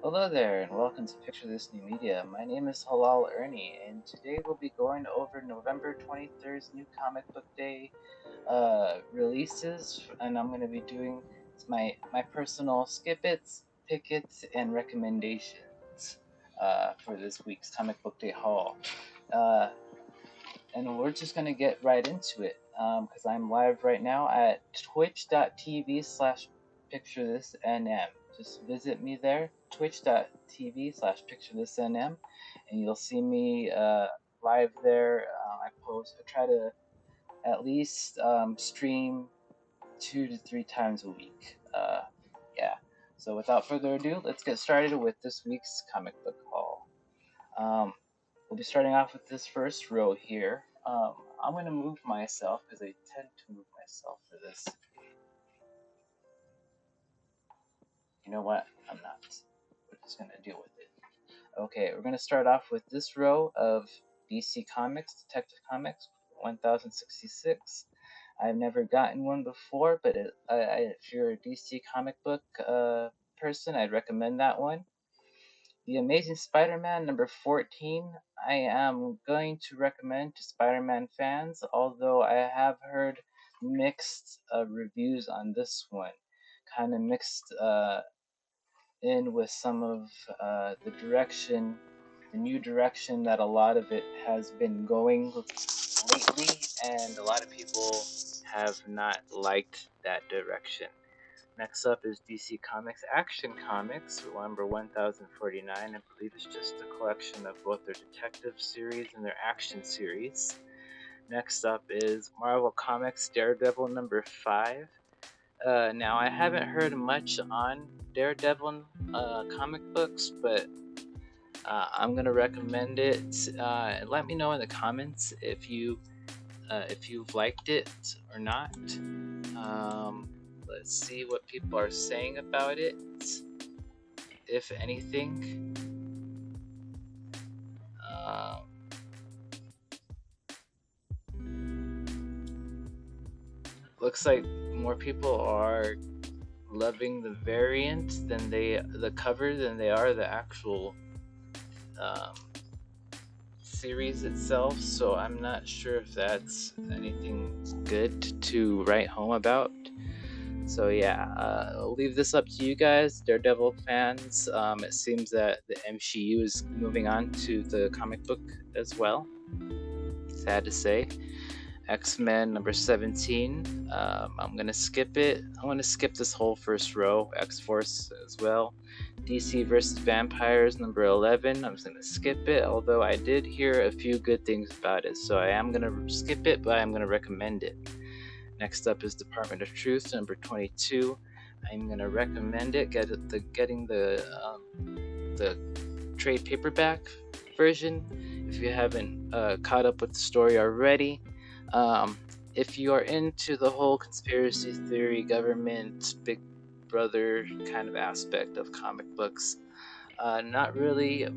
Hello there, and welcome to Picture This New Media. My name is Halal Ernie, and today we'll be going over November 23rd's new comic book day releases, and I'm going to be doing my personal skip its, pick its, and recommendations for this week's comic book day haul. And we're just going to get right into it because I'm live right now at twitch.tv/PictureThisNM. Just visit me there, twitch.tv/PictureThisNM, and you'll see me live there. I try to at least stream 2 to 3 times a week. Yeah. So without further ado, let's get started with this week's comic book haul. We'll be starting off with this first row here. I'm going to move myself because I tend to move myself for this. You know what? I'm not. We're just going to deal with it. Okay, we're going to start off with this row of DC Comics, Detective Comics 1066. I've never gotten one before, but if you're a DC comic book person, I'd recommend that one. The Amazing Spider-Man number 14, I am going to recommend to Spider-Man fans, although I have heard mixed reviews on this one. Kind of mixed in with some of the new direction that a lot of it has been going lately, and a lot of people have not liked that direction. Next up is DC Comics Action Comics, number 1049. I believe it's just a collection of both their detective series and their action series. Next up is Marvel Comics Daredevil number 5. Now, I haven't heard much on Daredevil comic books, but I'm going to recommend it. Let me know in the comments if you've liked it or not. Let's see what people are saying about it, if anything. Looks like more people are loving the variant than the cover than they are the actual series itself. So I'm not sure if that's anything good to write home about. So yeah, I'll leave this up to you guys, Daredevil fans. It seems that the MCU is moving on to the comic book as well. Sad to say. X-Men number 17. I'm gonna skip it. I want to skip this whole first row. X-Force as well. DC versus Vampires number 11. I'm just gonna skip it, although I did hear a few good things about it, so I am gonna skip it, but I'm gonna recommend it. Next up is Department of Truth number 22. I'm gonna recommend it. Getting the trade paperback version if you haven't caught up with the story already. If you are into the whole conspiracy theory, government, Big Brother kind of aspect of comic books, not really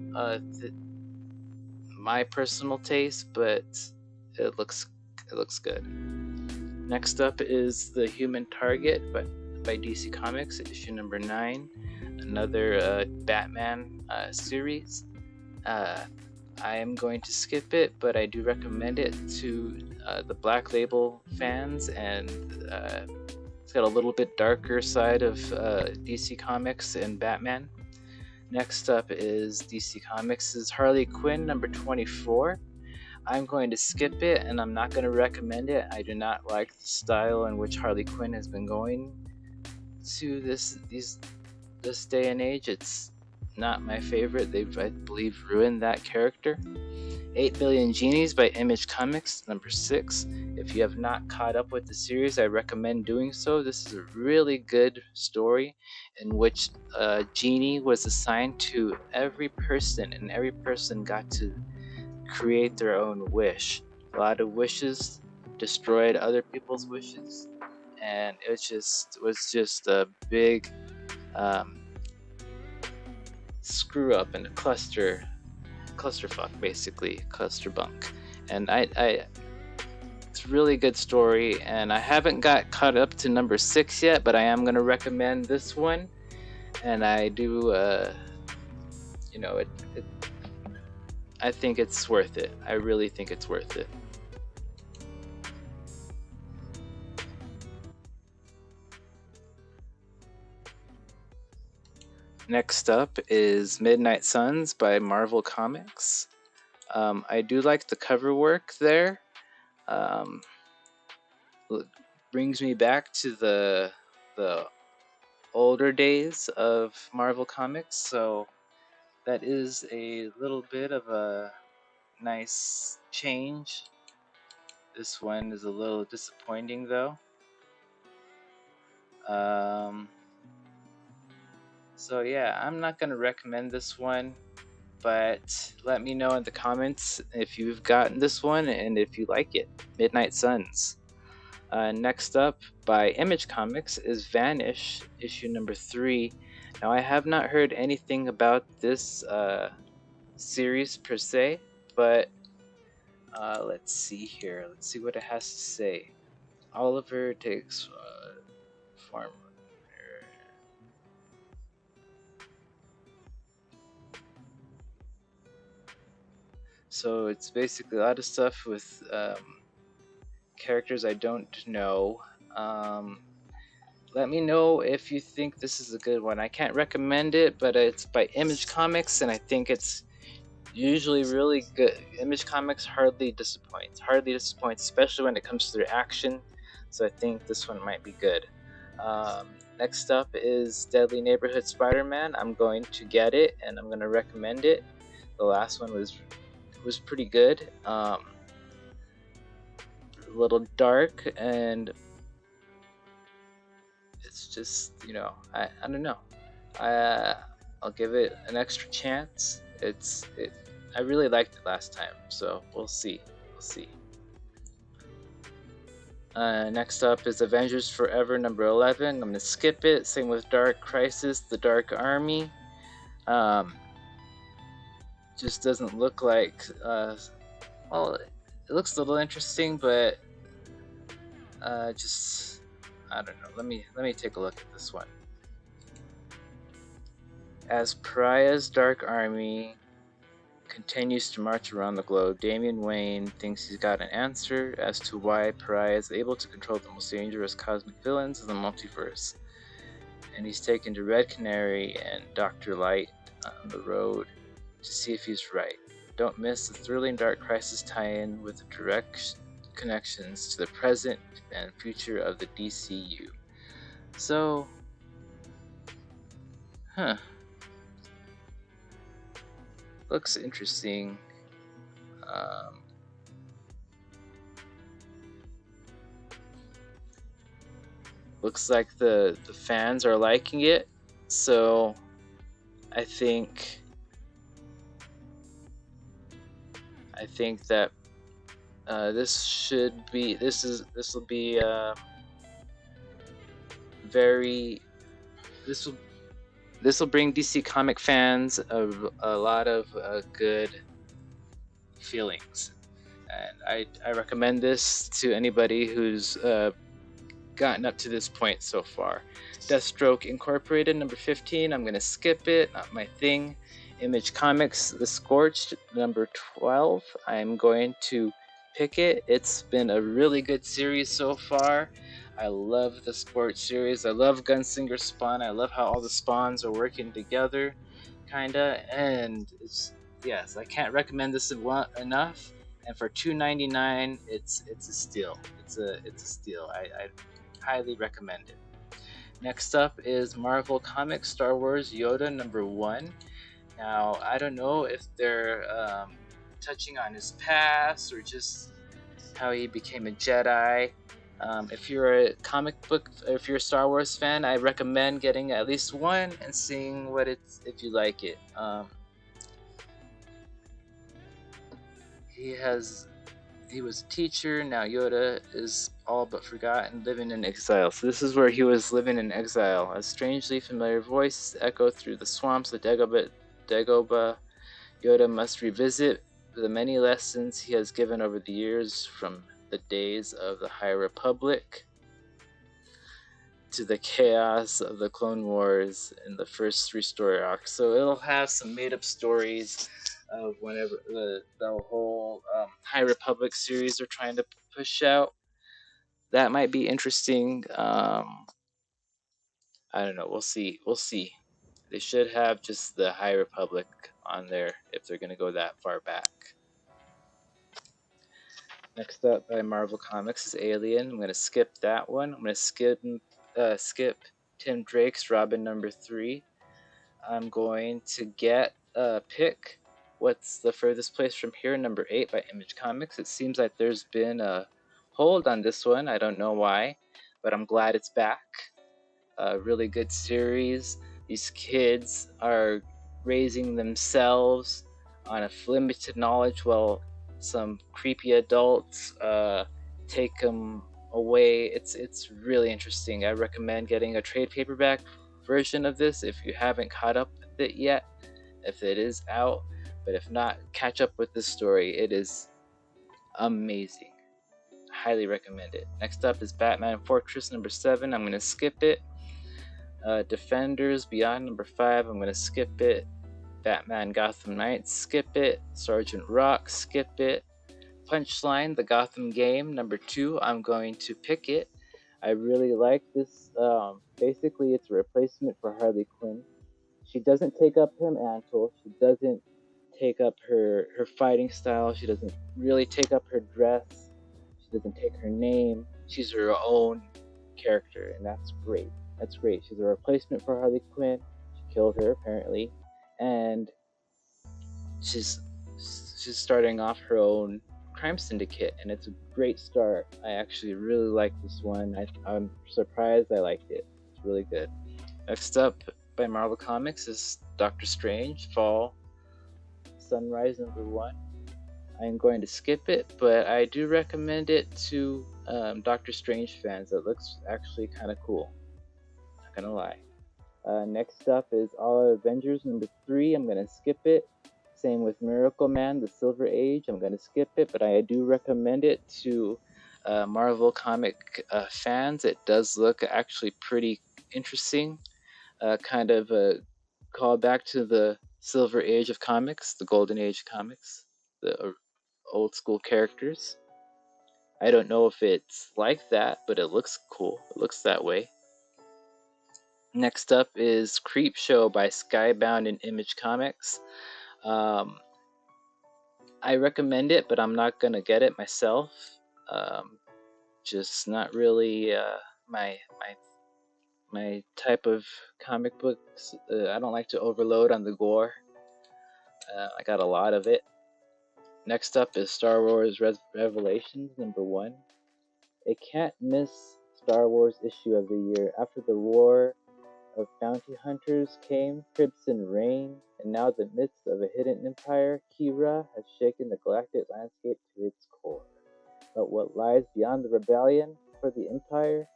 my personal taste, but it looks good. Next up is The Human Target by DC Comics, issue number 9, another Batman series. I am going to skip it, but I do recommend it to the Black Label fans, and it's got a little bit darker side of DC Comics and Batman. Next up is DC Comics' Harley Quinn number 24. I'm going to skip it, and I'm not going to recommend it. I do not like the style in which Harley Quinn has been going to this day and age. It's not my favorite. They've, I believe, ruined that character. 8 Billion Genies by Image Comics, number 6. If you have not caught up with the series, I recommend doing so. This is a really good story in which a genie was assigned to every person, and every person got to create their own wish. A lot of wishes destroyed other people's wishes, and it was just a big screw up and a clusterfuck, basically clusterbunk. And it's a really good story, and I haven't got caught up to number 6 yet, but I am going to recommend this one. And I do you know, I think it's worth it. I really think it's worth it. Next up is Midnight Suns by Marvel Comics. I do like the cover work there. Um, brings me back to the older days of Marvel Comics, so that is a little bit of a nice change. This one is a little disappointing though. So yeah, I'm not gonna recommend this one, but let me know in the comments if you've gotten this one and if you like it. Midnight Suns. Next up, by Image Comics, is Vanish, issue number 3. Now, I have not heard anything about this series per se, but let's see here. Let's see what it has to say. Oliver takes farm. So it's basically a lot of stuff with characters I don't know. Let me know if you think this is a good one. I can't recommend it, but it's by Image Comics, and I think it's usually really good. Image Comics hardly disappoints, especially when it comes to their action. So I think this one might be good. Next up is Deadly Neighborhood Spider-Man. I'm going to get it, and I'm going to recommend it. The last one was pretty good. A little dark, and it's just, you know, I don't know. I'll give it an extra chance. I really liked it last time, so we'll see. Next up is Avengers Forever number 11. I'm gonna skip it. Same with Dark Crisis, The Dark Army. Just doesn't look like. Well, it looks a little interesting, but just I don't know. Let me take a look at this one. As Pariah's Dark Army continues to march around the globe, Damian Wayne thinks he's got an answer as to why Pariah is able to control the most dangerous cosmic villains in the multiverse. And he's taken to Red Canary and Dr. Light on the road to see if he's right. Don't miss the thrilling Dark Crisis tie-in with direct connections to the present and future of the DCU. So, looks interesting. Looks like the fans are liking it, so I think that this will be very this will bring DC comic fans a lot of good feelings, and I recommend this to anybody who's gotten up to this point so far. Deathstroke Incorporated number 15. I'm gonna skip it, not my thing. Image Comics The Scorched number 12. I'm going to pick it. It's been a really good series so far. I love the Scorched series. I love Gunslinger Spawn. I love how all the spawns are working together, kinda. And yes, I can't recommend this enough. And for $2.99, it's a steal. It's a steal. I highly recommend it. Next up is Marvel Comics Star Wars Yoda number 1. Now, I don't know if they're touching on his past or just how he became a Jedi. If you're if you're a Star Wars fan, I recommend getting at least one and seeing if you like it. He was a teacher. Now Yoda is all but forgotten, living in exile. So this is where he was living in exile. A strangely familiar voice echoed through the swamps of Dagobah. Yoda must revisit the many lessons he has given over the years from the days of the High Republic. to the chaos of the Clone Wars in the first 3 story arcs. So it'll have some made up stories of whenever the whole High Republic series they're trying to push out. That might be interesting. I don't know. We'll see. We'll see. They should have just the High Republic on there if they're going to go that far back. Next up by Marvel Comics is Alien. I'm going to skip that one. I'm going to skip Tim Drake's Robin #3. I'm going to pick What's the Furthest Place from Here, #8 by Image Comics. It seems like there's been a hold on this one. I don't know why, but I'm glad it's back. A really good series. These kids are raising themselves on a limited knowledge while some creepy adults take them away. It's really interesting. I recommend getting a trade paperback version of this if you haven't caught up with it yet, if it is out. But if not, catch up with this story. It is amazing. Highly recommend it. Next up is Batman Fortress #7. I'm going to skip it. Defenders Beyond #5. I'm going to skip it. Batman Gotham Knights, skip it. Sergeant Rock, skip it. Punchline, The Gotham Game #2. I'm going to pick it. I really like this. Basically, it's a replacement for Harley Quinn. She doesn't take up her mantle. She doesn't take up her fighting style. She doesn't really take up her dress. She doesn't take her name. She's her own character, and that's great. That's great. She's a replacement for Harley Quinn. She killed her, apparently. And she's starting off her own crime syndicate, and it's a great start. I actually really like this one. I'm surprised I liked it. It's really good. Next up by Marvel Comics is Doctor Strange, Fall Sunrise #1. I'm going to skip it, but I do recommend it to Doctor Strange fans. It looks actually kind of cool. Not gonna lie. Next up is All Avengers #3. I'm gonna skip it. Same with Miracle Man, The Silver Age. I'm gonna skip it, but I do recommend it to Marvel comic fans. It does look actually pretty interesting. Kind of a call back to the Silver Age of comics, the Golden Age of comics, the old school characters. I don't know if it's like that, but it looks cool. It looks that way. Next up is Creep Show by Skybound and Image Comics. I recommend it, but I'm not gonna get it myself. Just not really my type of comic books. I don't like to overload on the gore. I got a lot of it. Next up is Star Wars Revelations #1. A can't miss Star Wars issue of the year. After the war of bounty hunters came Crimson Reign, and now the midst of a hidden empire, Kira has shaken the galactic landscape to its core. But what lies beyond the rebellion for the empire?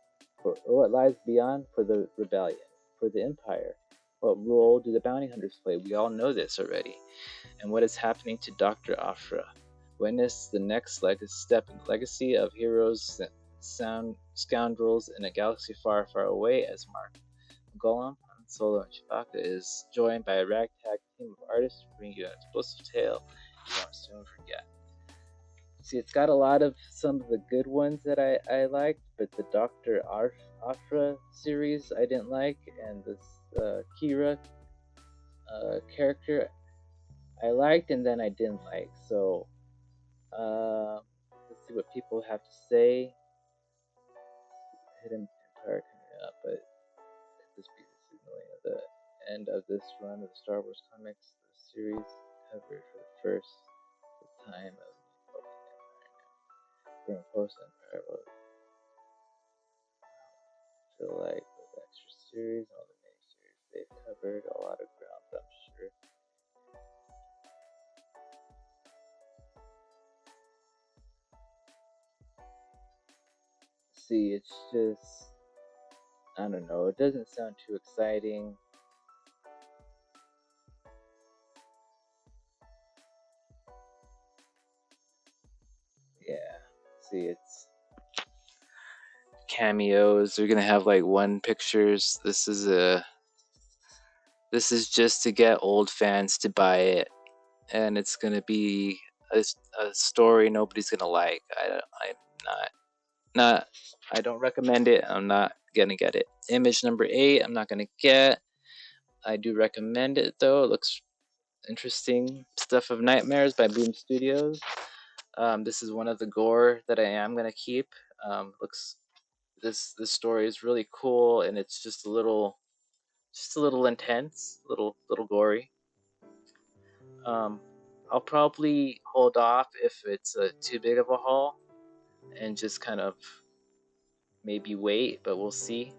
What lies beyond for the rebellion for the empire? What role do the bounty hunters play? We all know this already. And what is happening to Dr. Afra? Witness the next step in the legacy of heroes, scoundrels in a galaxy far, far away, as Mark Golem, Han Solo, and Chewbacca is joined by a ragtag team of artists to bring you an explosive tale you won't soon forget. See, it's got a lot of some of the good ones that I liked, but the Dr. Afra series I didn't like, and this Kira character I liked, and then I didn't like. So let's see what people have to say. Hidden Empire coming up, but could this be the signaling of the end of this run of the Star Wars comics? The series covered for the first time of the Empire. From post Empire, what I feel like with extra series, all the miniseries, they've covered a lot of ground, I'm sure. See, it's just, I don't know, it doesn't sound too exciting. Yeah, see, cameos. They're gonna have like one pictures. This is just to get old fans to buy it, and it's gonna be a story nobody's gonna like. I'm not. I don't recommend it. I'm not gonna get it. Image number 8. I'm not gonna get. I do recommend it though. It looks interesting. Stuff of Nightmares by Boom Studios. This is one of the gore that I am gonna keep. Looks this story is really cool, and it's just a little intense, little gory. I'll probably hold off if it's too big of a haul, and just kind of maybe wait, but we'll see.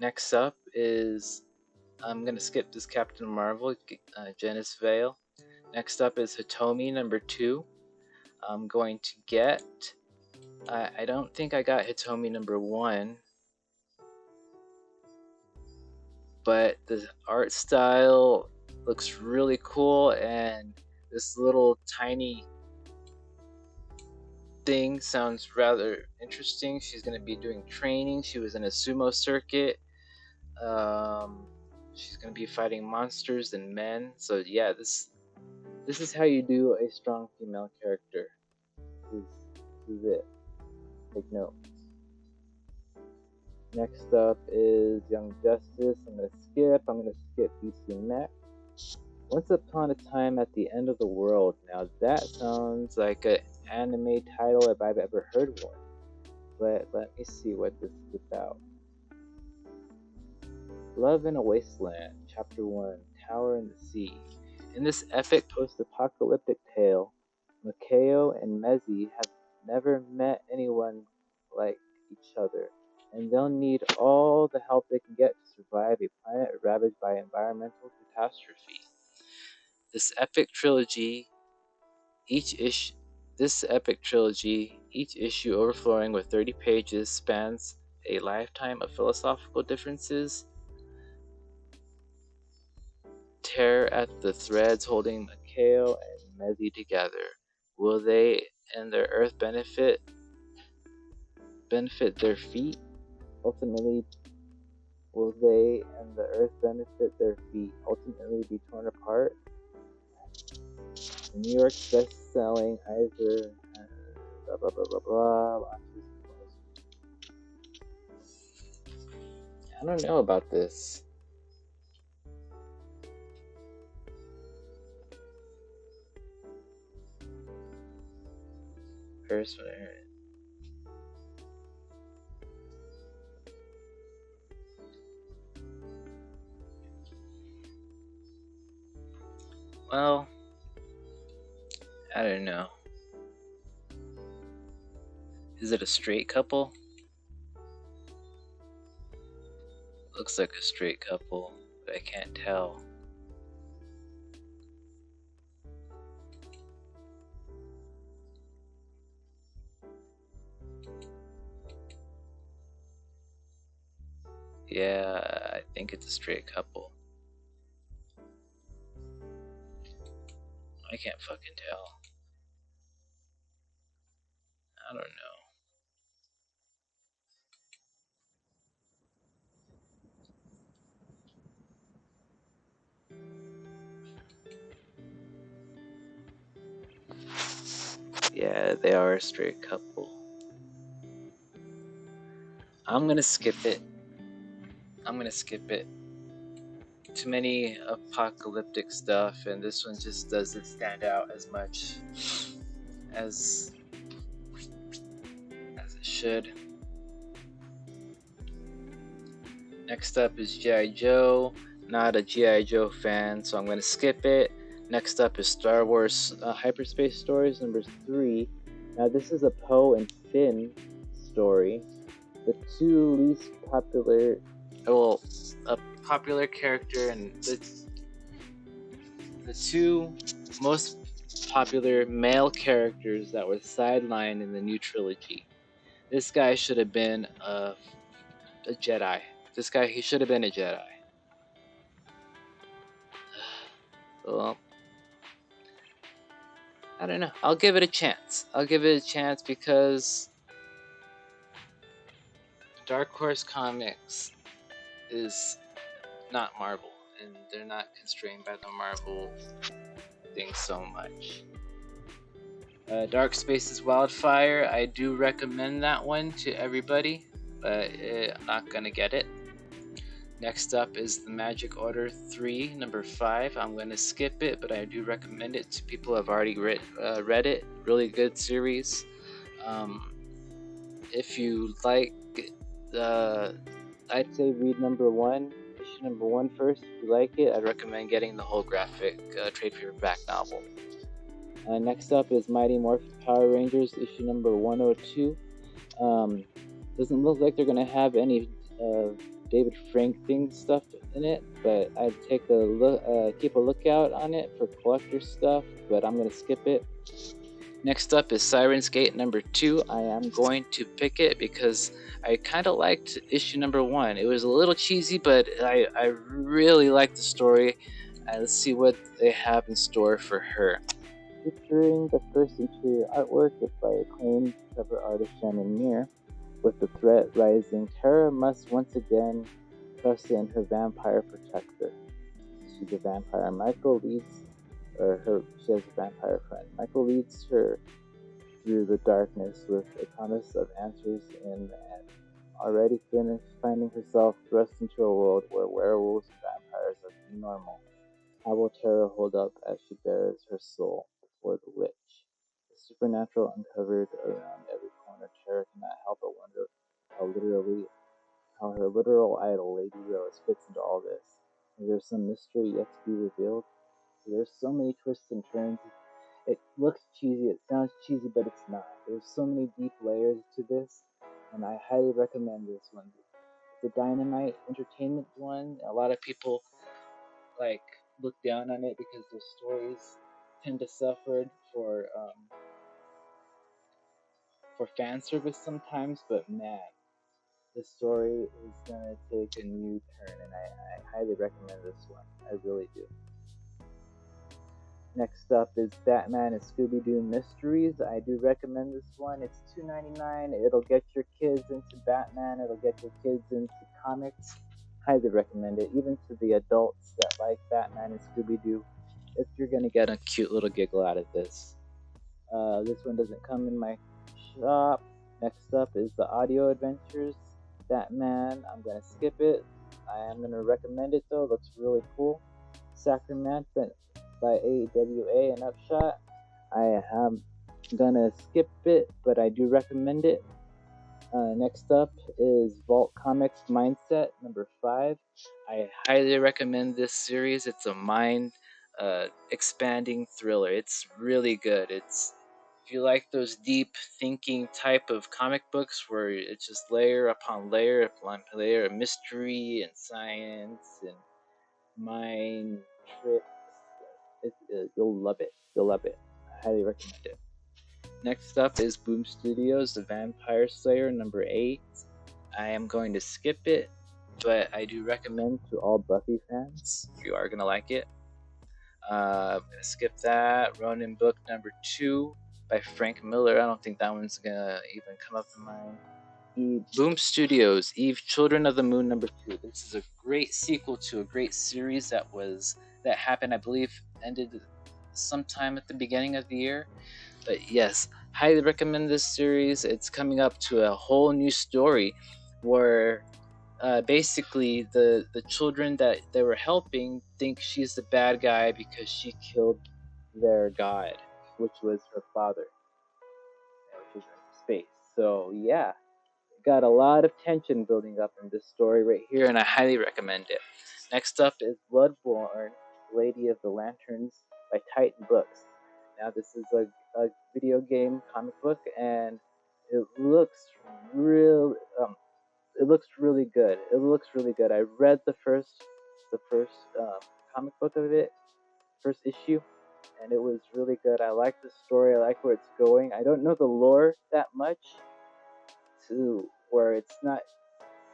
Next up is, I'm gonna skip this Captain Marvel, Janice Vale. Next up is Hitomi number 2. I'm going to get. I don't think I got Hitomi number 1, but the art style looks really cool, and this little tiny thing sounds rather interesting. She's going to be doing training. She was in a sumo circuit. She's going to be fighting monsters and men. So yeah, this is how you do a strong female character. This is it. Take note. Next up is Young Justice. I'm going to skip DC Max. Once Upon a Time at the End of the World. Now that sounds like an anime title if I've ever heard one. But let me see what this is about. Love in a Wasteland, Chapter 1, Tower in the Sea. In this epic post-apocalyptic tale, Makeo and Mezi have never met anyone like each other, and they'll need all the help they can get to survive a planet ravaged by environmental catastrophe. This epic trilogy, each issue overflowing with 30 pages, spans a lifetime of philosophical differences, tear at the threads holding Makeo and Mezi together. Will they and their Earth benefit their feet? Ultimately, will they and the Earth benefit their feet? Ultimately, be torn apart? The New York best-selling Eisner, blah blah blah blah blah. I don't know about this. First when I heard it. Well, I don't know. Is it a straight couple? Looks like a straight couple, but I can't tell. Yeah, I think it's a straight couple. I can't fucking tell. I don't know. Yeah, they are a straight couple. I'm gonna skip it. Too many apocalyptic stuff, and this one just doesn't stand out as much as it should. Next up is G.I. Joe. Not a G.I. Joe fan, so I'm gonna skip it. Next up is Star Wars Hyperspace Stories number 3. Now this is a Poe and Finn story. The two least popular, a popular character and the two most popular male characters that were sidelined in the new trilogy. This guy should have been a Jedi. He should have been a Jedi. Well, I don't know. I'll give it a chance. I'll give it a chance because Dark Horse Comics is not Marvel, and they're not constrained by the Marvel thing so much. Dark Spaces Wildfire, I do recommend that one to everybody, but I'm not gonna get it. Next up is the Magic Order 3, number 5. I'm gonna skip it, but I do recommend it to people who have already read it. Really good series. If you like, I'd say read number 1, issue number 1 first. If you like it, I'd recommend getting the whole graphic trade paperback novel. Next up is Mighty Morphin Power Rangers, issue number 102. Doesn't look like they're gonna have any David Frank thing stuff in it, but I'd take a look, keep a lookout on it for collector stuff. But I'm gonna skip it. Next up is Siren's Gate number 2. I am going to pick it because I kind of liked issue number 1. It was a little cheesy, but I really liked the story. Let's see what they have in store for her. Featuring the first interior artwork by acclaimed cover artist Shannon Muir. With the threat rising, Tara must once again trust in her vampire protector. She's a vampire. She has a vampire friend. Michael leads her through the darkness with a promise of answers in the end. Already finished finding herself thrust into a world where werewolves and vampires are normal. How will Tara hold up as she bears her soul before the witch? The supernatural uncovered around every corner. Tara cannot help but wonder how her literal idol, Lady Rose, fits into all this. Is there some mystery yet to be revealed? There's so many twists and turns. It looks cheesy, it sounds cheesy, but it's not. There's so many deep layers to this, and I highly recommend this one. It's a Dynamite Entertainment one. A lot of people look down on it because their stories tend to suffer for fan service sometimes, but man, the story is gonna take a new turn, and I highly recommend this one. I really do. Next up is Batman and Scooby-Doo Mysteries. I do recommend this one. It's $2.99. It'll get your kids into Batman. It'll get your kids into comics. Highly recommend it, even to the adults that like Batman and Scooby-Doo. If you're gonna get a cute little giggle out of this. This one doesn't come in my shop. Next up is the Audio Adventures Batman. I'm gonna skip it. I am gonna recommend it though. It looks really cool. Sacrament by AWA and Upshot. I am gonna skip it, but I do recommend it. Next up is Vault Comics Mindset number 5. I highly recommend this series. It's a mind expanding thriller. It's really good. If you like those deep thinking type of comic books where it's just layer upon layer upon layer of mystery and science and mind tricks, you'll love it. You'll love it. I highly recommend it. Next up is Boom Studios, The Vampire Slayer number 8. I am going to skip it, but I do recommend to all Buffy fans if you are going to like it. I'm going to skip that. Ronin Book number 2 by Frank Miller. I don't think that one's going to even come up in mine. Boom Studios, Eve Children of the Moon number 2. This is a great sequel to a great series that happened, I believe, ended sometime at the beginning of the year. But yes, highly recommend this series. It's coming up to a whole new story where basically the children that they were helping think she's the bad guy because she killed their god, which was her father, which is in space. So yeah, got a lot of tension building up in this story right here, and I highly recommend it. Next up is Bloodborne, Lady of the Lanterns by Titan Books. Now this is a video game comic book, and it looks really good. It looks really good. I read the first comic book of it, first issue, and it was really good. I like the story. I like where it's going. I don't know the lore that much to where it's not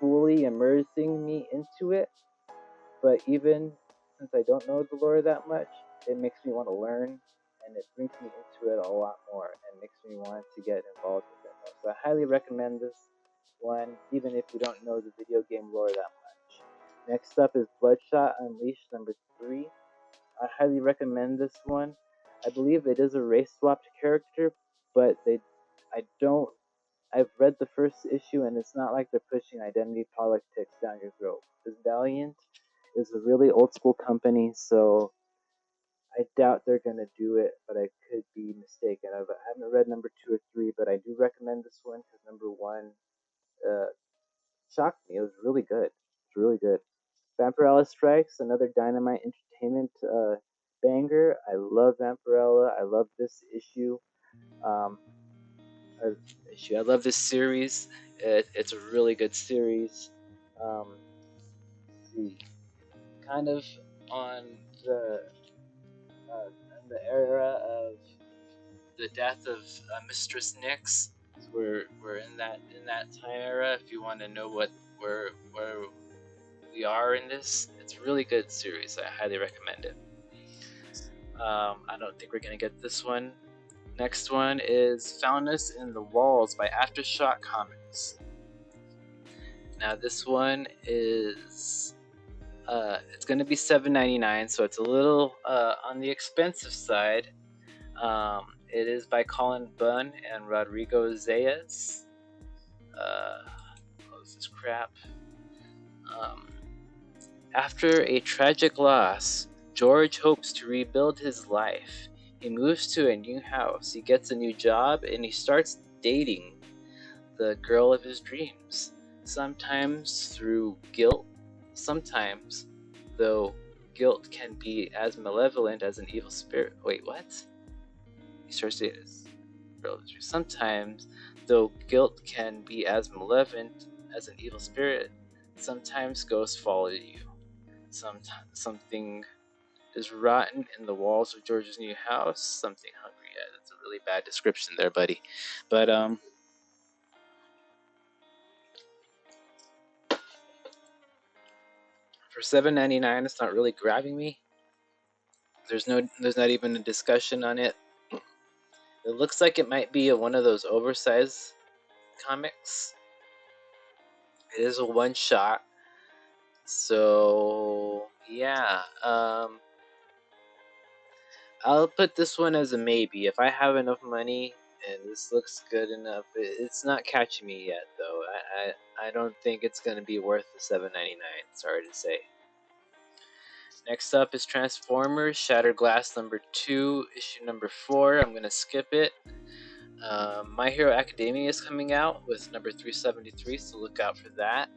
fully immersing me into it, but even since I don't know the lore that much, it makes me want to learn and it brings me into it a lot more and makes me want to get involved with it more. So I highly recommend this one, even if you don't know the video game lore that much. Next up is Bloodshot Unleashed number 3. I highly recommend this one. I believe it is a race swapped character, but I don't I've read the first issue, and it's not like they're pushing identity politics down your throat. This Valiant is a really old school company, so I doubt they're gonna do it, but I could be mistaken. I haven't read number 2 or 3, but I do recommend this one because number 1 uh, shocked me. It was really good. It's really good. Vampirella Strikes, another Dynamite Entertainment banger. I love Vampirella. I love this issue. Um, I love this series. It's a really good series. Let's see, kind of on the era of the death of Mistress Nyx. So we're in that time era. If you want to know where we are in this, it's a really good series. I highly recommend it. I don't think we're gonna get this one. Next one is Found Us in the Walls by Aftershock Comics. Now this one is it's gonna be $7.99, so it's a little on the expensive side. It is by Colin Bunn and Rodrigo Zayas. Close this crap. After a tragic loss, George hopes to rebuild his life. He moves to a new house, he gets a new job, and he starts dating the girl of his dreams. Sometimes through guilt, sometimes, though guilt can be as malevolent as an evil spirit. Wait, what? He starts dating this girl of his dreams. Sometimes, though guilt can be as malevolent as an evil spirit, sometimes ghosts follow you. Something is rotten in the walls of George's new house. Something hungry. Yeah, that's a really bad description there, buddy. But for $7.99, it's not really grabbing me. There's not even a discussion on it. It looks like it might be one of those oversized comics. It is a one shot. So yeah, I'll put this one as a maybe. If I have enough money and this looks good enough, it's not catching me yet though. I don't think it's gonna be worth the $7.99. Sorry to say. Next up is Transformers Shattered Glass number 2, issue number 4. I'm gonna skip it. My Hero Academia is coming out with number 373, so look out for that.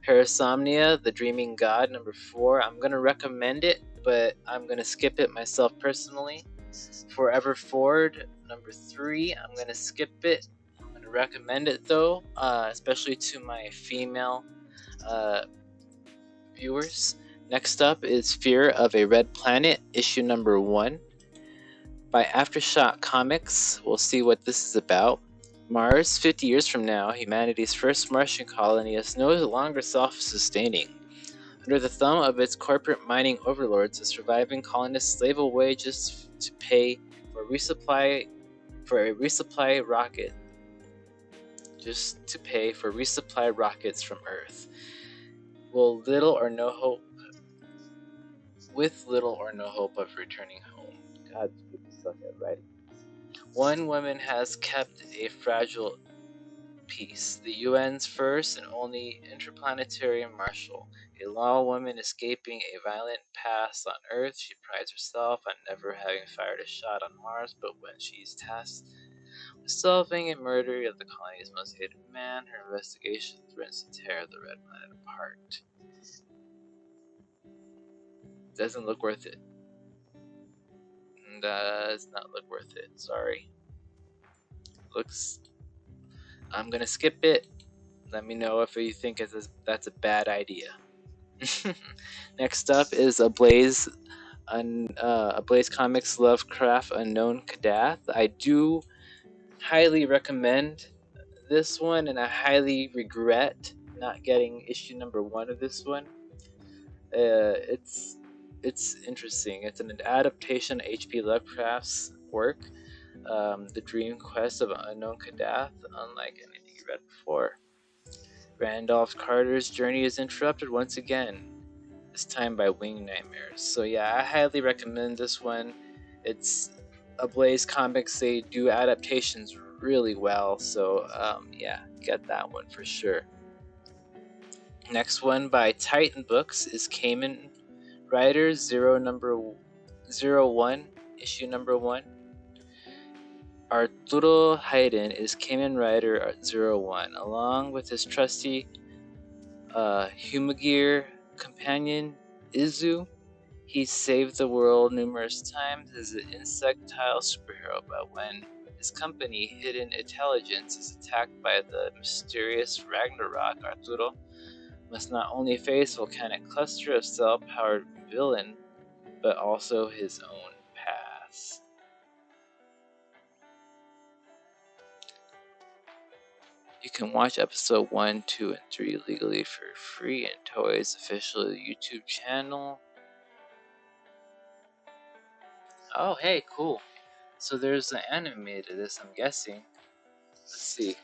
Parasomnia, The Dreaming God, number 4. I'm going to recommend it, but I'm going to skip it myself personally. Forever Ford, number 3. I'm going to skip it. I'm going to recommend it, though, especially to my female viewers. Next up is Fear of a Red Planet, issue number 1. By Aftershock Comics. We'll see what this is about. Mars, 50 years from now, humanity's first Martian colony is no longer self-sustaining. Under the thumb of its corporate mining overlords, the surviving colonists slave away just to pay for a resupply rocket. Just to pay for resupply rockets from Earth. With little or no hope of returning home. God, people suck at writing. One woman has kept a fragile peace, the UN's first and only interplanetary marshal. A law woman escaping a violent past on Earth, she prides herself on never having fired a shot on Mars, but when she's tasked with solving a murder of the colony's most hated man, her investigation threatens to tear the red planet apart. Doesn't look worth it. Does not look worth it. Sorry. I'm gonna skip it. Let me know if you think that's a bad idea. Next up is Ablaze Comics Lovecraft Unknown Kadath. I do highly recommend this one, and I highly regret not getting issue number 1 of this one. It's it's interesting. It's an adaptation of H.P. Lovecraft's work, The Dream Quest of Unknown Kadath, unlike anything you read before. Randolph Carter's journey is interrupted once again, this time by winged nightmares. So yeah, I highly recommend this one. It's Ablaze Comics. They do adaptations really well, so yeah, get that one for sure. Next one by Titan Books is Cayman Riders Zero One, issue number 1. Arturo Hayden is Cayman Rider 01, along with his trusty Humagir companion Izu. He saved the world numerous times as an insectile superhero, but when his company, Hidden Intelligence, is attacked by the mysterious Ragnarok, Arturo must not only face a volcanic cluster of cell-powered villain, but also his own past. You can watch episode 1, 2, and 3 legally for free in Toei's official YouTube channel. Oh, hey, cool. So there's an anime to this, I'm guessing. Let's see.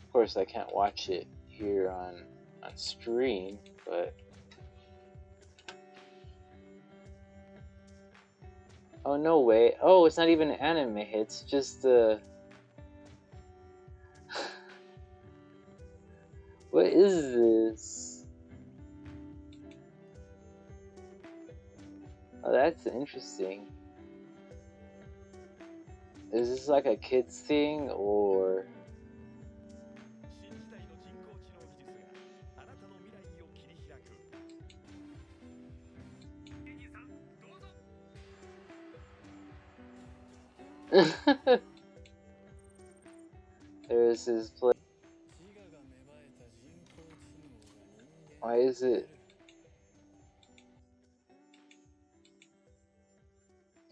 Of course, I can't watch it here on stream, but oh no way! Oh, it's not even an anime. It's just what is this? Oh, that's interesting. Is this like a kids thing or? There's his play. Why is it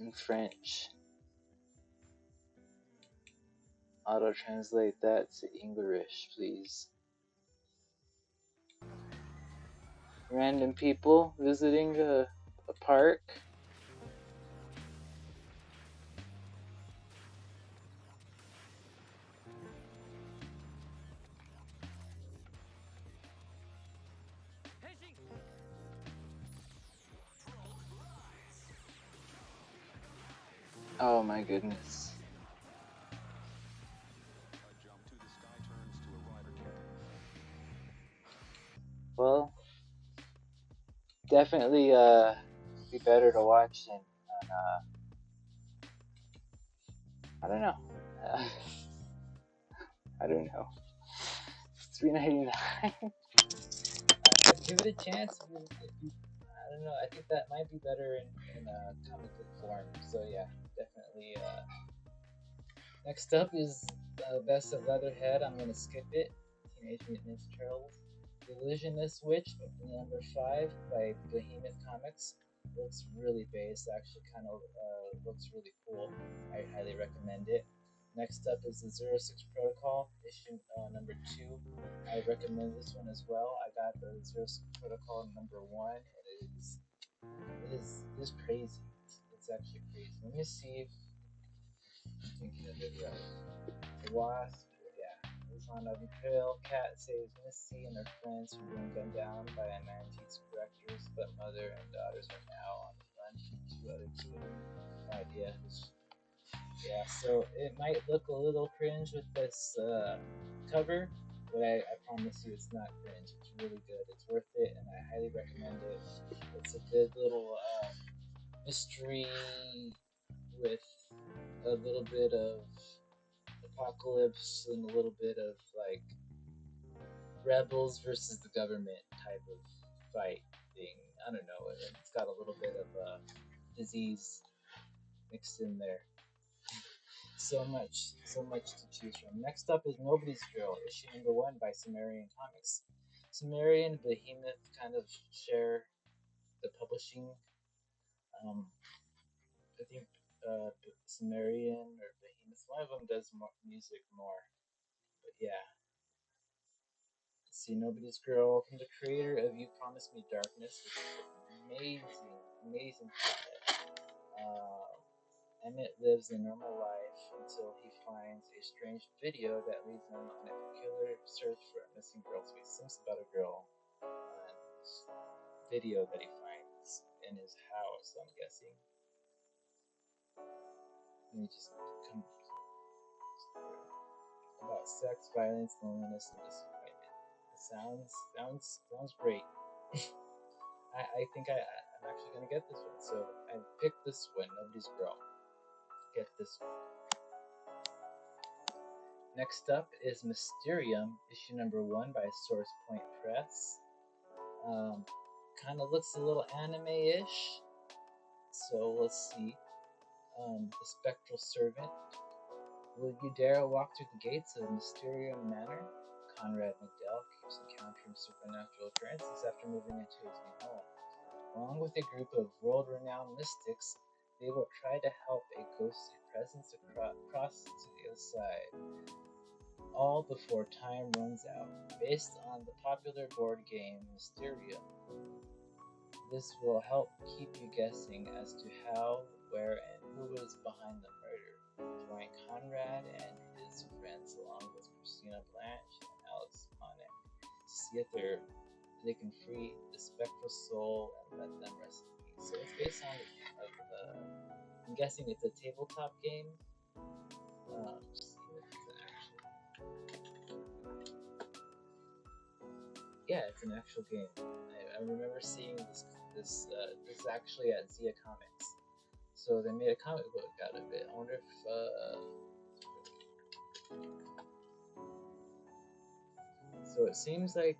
in French? Auto translate that to English, please. Random people visiting a park. Oh my goodness. Well, definitely be better to watch than I don't know. I don't know. $3.99. Give it a chance. If you, I don't know. I think that might be better in comic book form. So yeah, definitely. Next up is Best of Leatherhead. I'm gonna skip it. Teenage Mutant Ninja Turtles. The Illusionist Witch, number 5 by Behemoth Comics. Looks really base. Actually, kind of looks really cool. I highly recommend it. Next up is the 06 Protocol, issue number 2. I recommend this one as well. I got the 06 Protocol number 1, and it is crazy. It's actually crazy. Let me see if I'm thinking of it right. The Wasp, yeah. Is on a betrayal. Cat saves Misty and her friends from being gunned down by a Mantis correctors, but mother and daughters are now on the run from 2 others with no idea who's. Yeah, so it might look a little cringe with this cover, but I promise you it's not cringe. It's really good. It's worth it, and I highly recommend it. It's a good little mystery with a little bit of apocalypse and a little bit of like rebels versus the government type of fight thing. I don't know. It's got a little bit of disease mixed in there. So much to choose from. Next up is Nobody's Drill, issue number 1 by Sumerian Comics. Sumerian and Behemoth kind of share the publishing Um, I think Sumerian or Behemoth, one of them does more music more. But yeah, see Nobody's Girl from the creator of You Promised Me Darkness, which is amazing, amazing comic. Emmett lives a normal life until he finds a strange video that leads him on a peculiar search for a missing girl. So he thinks about a girl on this video that he finds in his house, I'm guessing. And he just come about sex, violence, loneliness, and disappointment. It sounds great. I think I'm actually gonna get this one. So I picked this one, Nobody's Girl. Get this one. Next up is Mysterium, issue number 1 by Source Point Press. Kind of looks a little anime-ish. So let's see. The Spectral Servant. Will you dare walk through the gates of Mysterium Manor? Conrad McDowell keeps encountering supernatural occurrences after moving into his new home. Along with a group of world-renowned mystics, they will try to help a ghostly presence cross to the other side, all before time runs out. Based on the popular board game Mysterium, this will help keep you guessing as to how, where, and who is behind the murder. Join Conrad and his friends along with Christina Blanche and Alex Monik to see if they can free the spectral soul and let them rest in peace. So it's based on, I'm guessing it's a tabletop game. See if it's an actual. Yeah, it's an actual game. I remember seeing this is actually at Zia Comics. So they made a comic book out of it. I wonder if. So it seems like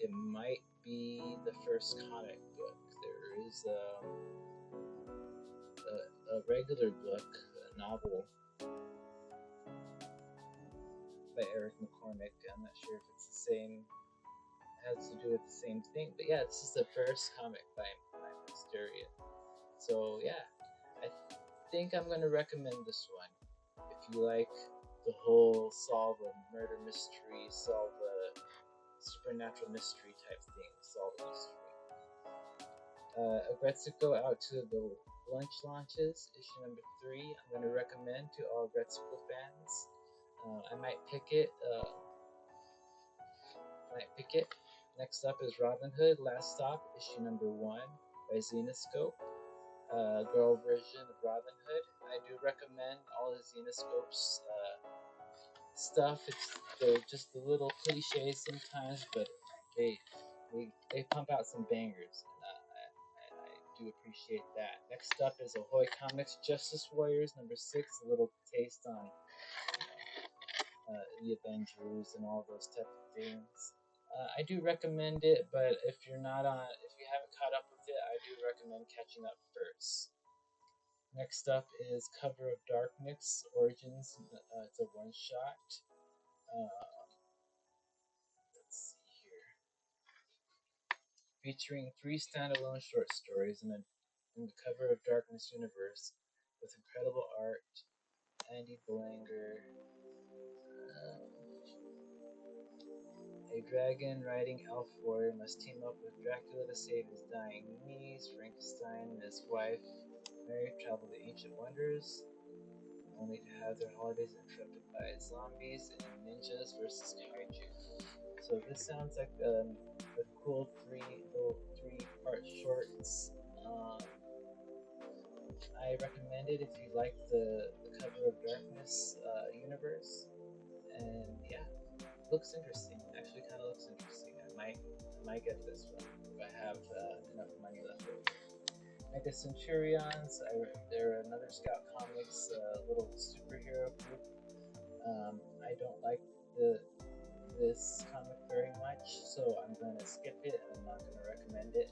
it might be the first comic book. There is a regular book, a novel by Eric McCormick. I'm not sure if it's the same, has to do with the same thing, but yeah, this is the first comic by Mysteria. So yeah, I think I'm gonna recommend this one if you like the whole solve a murder mystery, solve a supernatural mystery type thing, solve a mystery. Agretsuko out to the lunch launches, issue number 3. I'm going to recommend to all Agretsuko fans. I might pick it. Next up is Robin Hood, Last Stop, issue number 1 by Xenoscope. Girl version of Robin Hood. I do recommend all the Xenoscope's stuff. They're just a little cliches sometimes, but they pump out some bangers, and I do appreciate that. Next up is Ahoy Comics Justice Warriors number 6, a little taste on the Avengers and all those type of things. I do recommend it, but if you haven't caught up with it, I do recommend catching up first. Next up is Cover of Darkness Origins. It's a one shot. Let's see here. Featuring 3 standalone short stories in the Cover of Darkness universe with incredible art. Andy Belanger. A dragon riding elf warrior must team up with Dracula to save his dying niece. Frankenstein and his wife Mary travel to ancient wonders, only to have their holidays interrupted by zombies and ninjas versus kaiju. So this sounds like a cool 3-part shorts. I recommend it if you like the Cover of Darkness universe. And yeah, looks interesting. Actually, kind of looks interesting. I might get this one if I have enough money left over. Mega Centurions. They're another Scout Comics little superhero group. I don't like this comic very much, so I'm going to skip it and I'm not going to recommend it.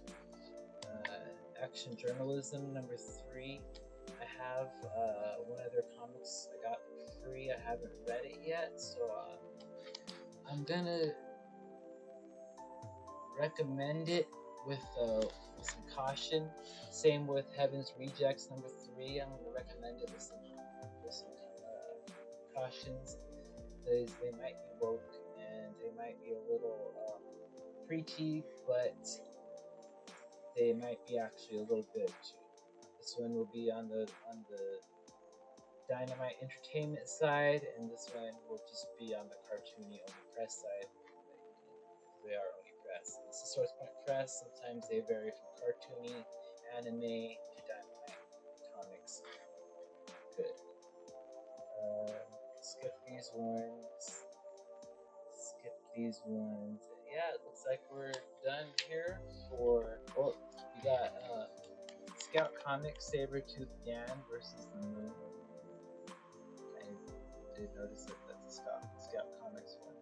Action Journalism number 3. I have one of their comics I got free. I haven't read it yet, so I'm going to recommend it with some caution. Same with Heaven's Rejects number 3. I'm gonna recommend it with some cautions. They might be woke and they might be a little preachy, but they might be actually a little good too. This one will be on the Dynamite Entertainment side, and this one will just be on the cartoony Only Press side. They are Only Press. This is Source Point Press. Sometimes they vary from cartoony, anime to Dynamite comics. Good. Skip these ones. Skip these ones. Yeah, it looks like we're done here for. Oh, we got Scout Comics Sabretooth Dan versus the Moon. I did notice that that's a Scout Comics one.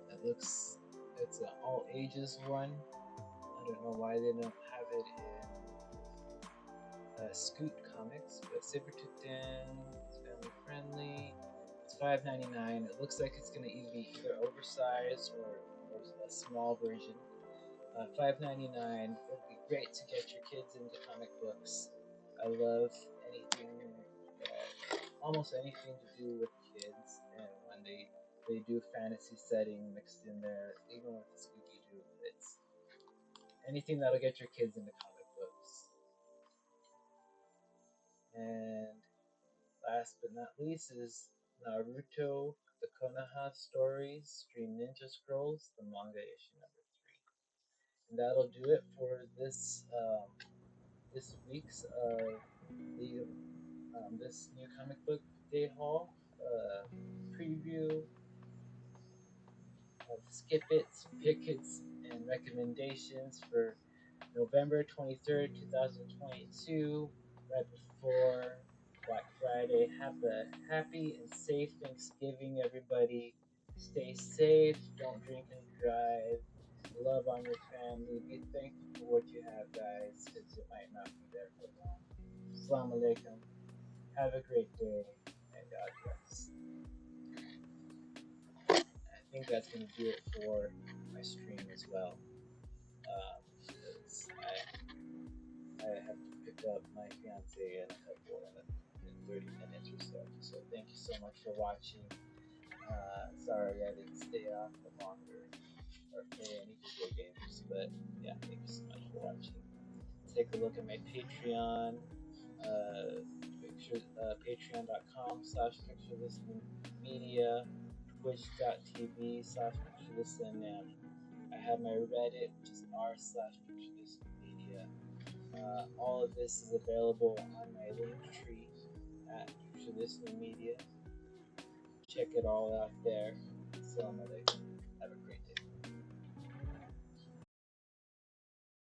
It looks, it's an all ages one. I don't know why they don't have it in Scoot Comics, but Sabretooth Dan, it's family friendly. It's $5.99. It looks like it's going to be either oversized or a small version. $5.99. It would be great to get your kids into comic books. I love anything, almost anything to do with kids, and when they do fantasy setting mixed in there, even with the Scooby-Doo, it's anything that'll get your kids into comic books. And last but not least is Naruto, the Konoha Stories, Stream Ninja Scrolls, the manga issue number 3. And that'll do it for this this week's this new comic book day haul preview of Skip It's, Pick It's, and recommendations for November 23rd, 2022, right before Black Friday. Have a happy and safe Thanksgiving, everybody. Stay safe, don't drink and drive, love on your family, be thankful for what you have, guys, because it might not be there for long. Assalamu alaikum. Have a great day, and God bless. I think that's going to do it for my stream as well. I have to pick up my fiance in in 30 minutes or so. So thank you so much for watching. Sorry I didn't stay on for longer or play any video games, but yeah, thank you so much for watching. Take a look at my Patreon. Patreon.com/PictureThisNewMedia, Twitch.tv/PictureThisNewMedia. I have my Reddit, which is r/PictureThisNewMedia. All of this is available on my link tree at PictureThisNewMedia. Check it all out there. Assalamu alaikum.